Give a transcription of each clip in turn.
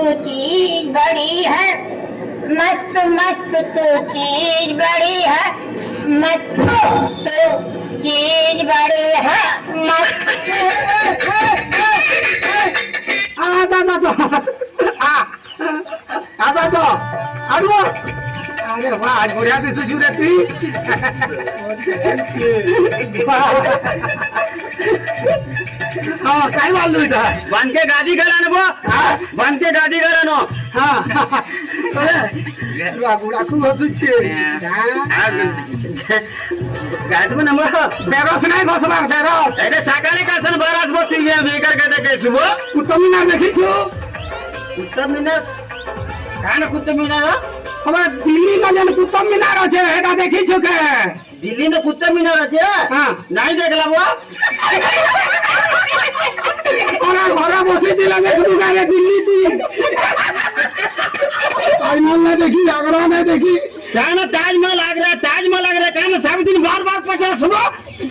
तो चीज बड़ी है, मस्त मस्त तो चीज बड़ी है, मस्त तो चीज बड़ी है, मस्त। अरे वाह, आज बढ़िया दिसू रे ती. हाँ, काय वालू इथं बनके गादी घाला ना बनके गादी घाला नो. खूप हसूचे गादी ना बेरस नाही बसणार बेरस अरे सकाळी कसं बराच बसली बेकार काय काय शुभ कुत्ता मिनार देखीছো কুতুব মিনার কানে কুতুব মিনার আমরা দিল্লি না যেন কুতুব মিনার আছে এটা দেখিছো কে দিল্লি না কুতুব মিনার আছে হ্যাঁ নাই দেখলাম ওরা ঘরে বসে দিলাম একটু গায়ে দিল্লি তুই ताजमहल ना देखी आगरा में देखी क्या ताजमहल आगरा क्या सब दिन बार बार पचास सुबह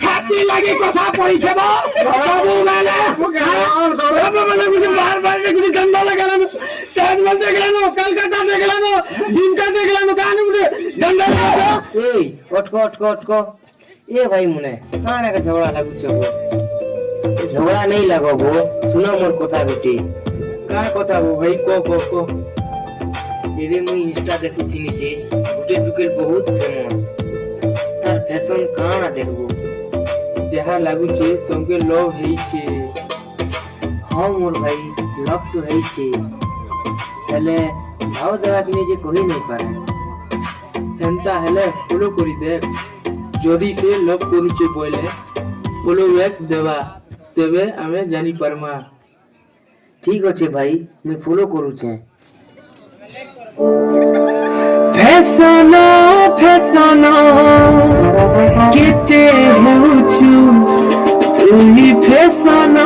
हाथी लगी कथा पड़ी छे बा सबू मेले सब मेले मुझे बार बार देखनी गंदा लगा ना ताजमहल देख लेनो कलकत्ता देख लेनो दिनका देख लेनो कान मुझे गंदा लगा ए अटको ए भाई मुने काने का झगड़ा लागू छबो झगड़ा नहीं लगाबो सुनो मोर कथा बेटी का कथा हो भाई को एबे मुई इंस्टा देखुथिनी जे गुटे टुकेल बहुत फेमस तार फैशन काना देखबो जहाँ लागू छे तुमके लव है छे हाँ मोर भाई लव तो है छे हेले भाव देवा कि जे कहि नहीं पारे एंता हेले फॉलो करी दे जदी से लव करूचे बोले फॉलो बैक देवा तेबे हमें जानी परमा ठीक अछि भाई मैं फॉलो करू छे फैशन केते होछु तुही फैशन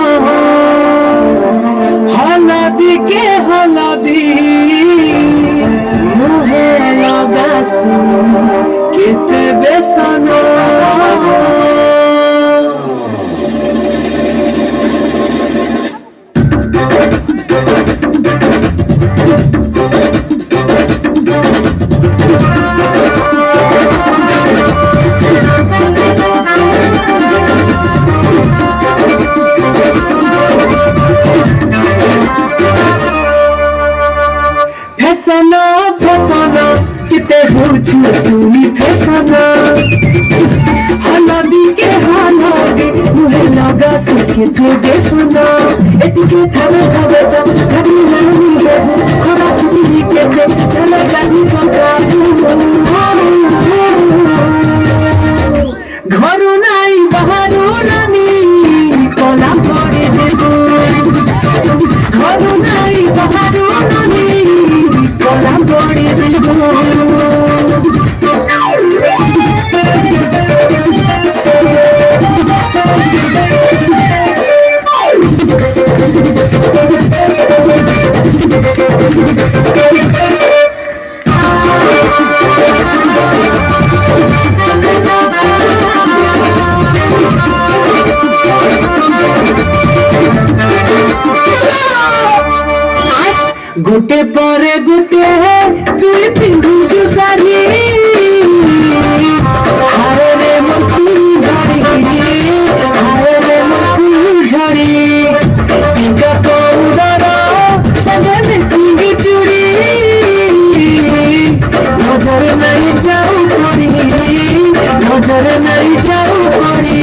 हलदी के हलदी मुहे लगासु केते बेसन তুমি ফেসানা হালাদি কে হালাদি মুহে লাগা সুখে তোগে সোনা এদিকে থামে থামে যাব ঘড়ি লানি দেবো খরা ছুটি কে দে চলে যাবি কাকাবু ঘর নাই বাহারু নানি কলা করে দেবো ঘর নাই বাহারু নানি কলা করে দেবো गुटे परे गुटे तुई पिंडू जुसारी हारे रे मुखी झड़ी हारे रे मुखी झड़ी पिका पाउडर संगे में चिंगी चूड़ी नजर नहीं जाऊ पड़ी नजर नहीं जाऊ पड़ी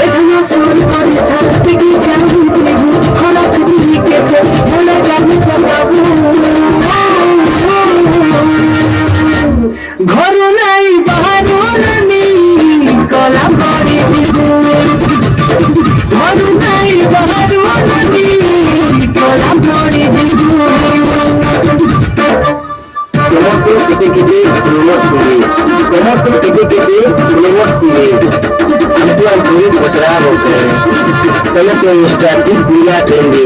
एखनो सुर करी छाती की जाऊ देबू खला चुनी के चले जाबू बाबू घर নাই বাহারু রানী কলা করে দিবু ঘর নাই বাহারু রানী কলা করে দিবু তোমাকে কেটে কেটে तुम्हें हमको पूरी खतरा होते हैं पहले तो स्टार्टिंग पूरा देंगे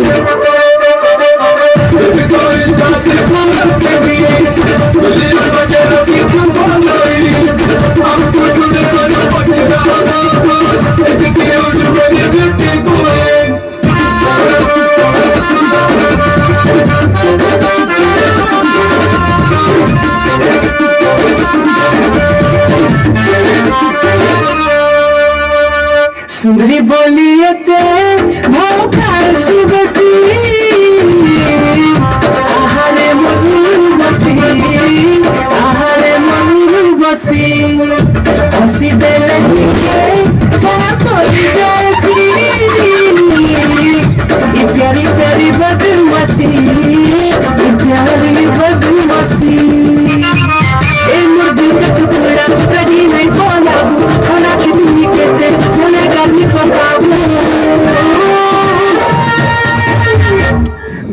तोरी बोलियते भौकाल सुबसी आहारे मन बसी आहारे मन बसी हसी देले कहा सोई जासी ये प्यारी प्यारी बदमाशी ये प्यारी बदमाशी ए मुर्दी का टुकड़ा कभी नहीं बोला खाना कितनी कैसे चलेगा नहीं पता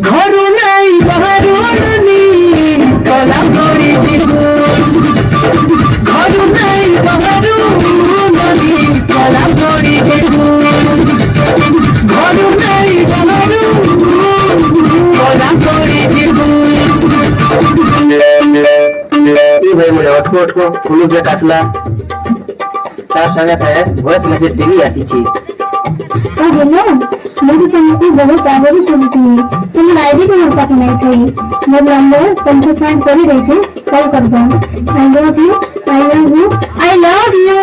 घरू नहीं बाहरू नहीं कला गोरी जीबू घरू नहीं बाहरू नहीं कला गोरी जीबू घरू नहीं बाहरू कला गोरी जीबू কি ভাই মনে অটকো অটকো কোনো ব্রেক আসলা তার সঙ্গে সঙ্গে ভয়েস মেসেজ টিভি আসিছি ओ हेलो मेरी तुमसे बहुत आभारी सुनती है तुम आईडी को मेरे पास नहीं थी मेरा नंबर तुमको सेंड कर ही रही थी कॉल कर दो I love you I love you I love you